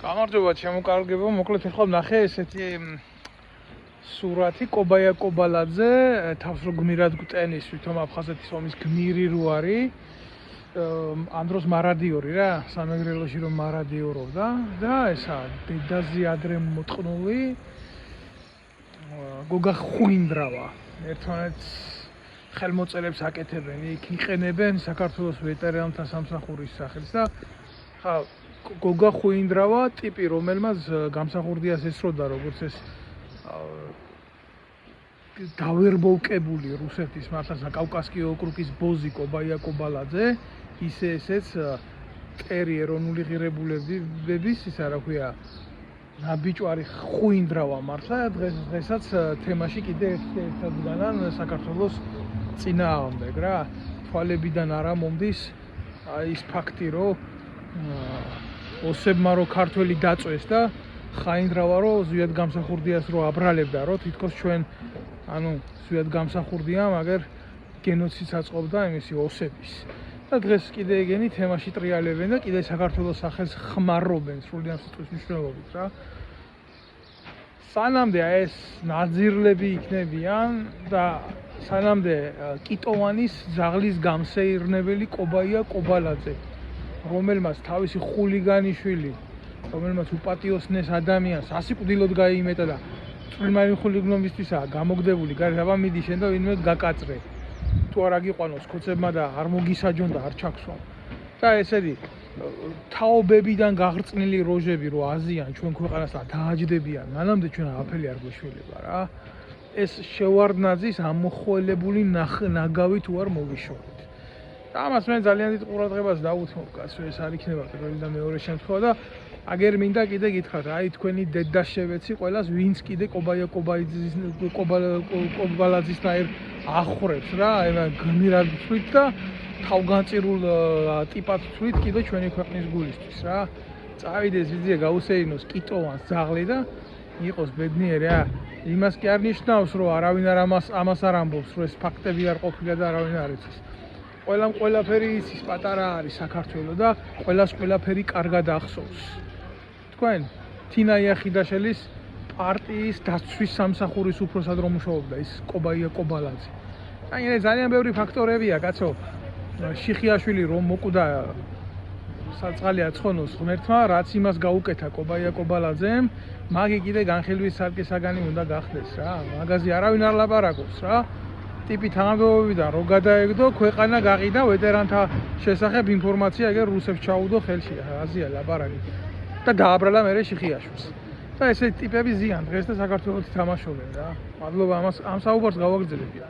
გამარჯობა ჩემო მოკლედ ახლა ნახე ესეთი სურათი კობაია კობალაძე თავს რო გმირად გვტენის ვითომ აფხაზეთის ომის გმირი რო არის ამ დროს მარადიორი რა სამეგრელოში რომ მარადიორობდა და ესა დედაზე ადრე მოტყნული გოგა ხვინდრავა ერთმანეთს ხელმოწერებს აკეთებენ იქ იყენებენ საქართველოს ვეტერანთა სამსახურის სახელს და ხა გოგა ხვინდრავა ტიპი რომელმაც გამსახურდიას ესროდა როგორც ეს დავერბოვკებული რუსეთის მართლა საკავკასკიო ოკრუგის ბოზი კობაია კობალაძე ისე ესეც ტერი ეროვნული ღირებულებების ისა რა ქვია ნაბიჯვარი ხვინდრავა მართლა დღესაც თემაში კიდე ერთადგანან საქართველოს წინააღმდეგ რა თვალებიდან არა მომდის ის ფაქტი რომ ოსებმა რო ქართველი დაწვეს და ხაინდრავა რო ზვიად გამსახურდიას რო აბრალებდა რო თითქოს ჩვენ ანუ ზვიად გამსახურდია მაგრამ გენოციდს აწყობდა იმისი ოსების და დღეს კიდე ეგენი თემაში ტრიალებენ და კიდე საქართველოს სახელს ხმარობენ სრულიად სიტყვის მნიშვნელობით რა სანამდე ეს ნაძირლები იქნებიან და სანამდე კიტოვანის ძაღლის გამსეირნებელი კობაია კობალაძე რომელმაც თავისი ხულიგანიშვილი რომელმაც უპატიოსნეს ადამიანს ასიკვდილოდ გაიმეტა და წვრილმანი ხულიგნობისთვისაა გამოგდებული გარეთ აბა მიდი შენ და ვინმე გაკაწრე თუ არ აგიყვანოს ქოცებმა და არ მოგისაჯონ და არ ჩაქსვან და ესეთი თაობებიდან გაღრწნილი როჟები რო აზიან ჩვენ ქვეყანას და დააჯდებიან მანამდე ჩვენ აღაფერი არ გვეშველება რა ეს შევარდნაძის ამოხველებული ნაგავი თუ არ მოვიშორეთ და ამას მე ძალიან დიდ ყურადღებას დავუთმობ კაცო ეს არ იქნება პირველი და მეორე შემთხვევა და აგერ მინდა კიდე გითხრათ აი თქვენი დედა შევეცი ყველას ვინც კიდე კობაია კობალაძისნაირ ახრებს რა აი გმირად ვთვლით და თავგანწირულ ტიპად ვთვლით კიდე ჩვენი ქვეყნის გულისთვის რა წავიდეს ვიზია გაუსეირნოს კიტოვანს ძაღლი და იყოს ბედნიერი რა იმას კი არ ნიშნავს რომ არავინ არ ამას არ ამბობს რომ ეს ფაქტები არ ყოფილა და არავინ არ იცის ყველაფერი იცის პატარა არის საქართველოს და ყველას ყველაფერი კარგად ახსოვს თქვენ თინა იახიდაშელის პარტიის დაცვის სამსახურის უფროსად რომ მუშაობდა ის კობაია კობალაძე აი ძალიან ბევრი ფაქტორებია კაცო შიხიაშვილი რომ მოკვდა საწყალი აცხონოს ღმერთმა რაც იმას გაუკეთა კობაია კობალაძემ მაგი კიდე განხილვის სარკისაგანი უნდა გახდეს რა მაგაზე არავინ არ ლაპარაკობს რა ტიპი თანამდებობიდან რო გადაეგდო ქვეყანა გაყიდა ვეტერანთა შესახებ ინფორმაცია ეგერ რუსებს ჩაუდო ხელში აზია ლაპარაკი და დააბრალა მერე შიხიაშვილს და ესეთი ტიპები ზიან დღეს და საქართველოს თამაშობენ რა მადლობა ამ საუბარს გავაგრძელებია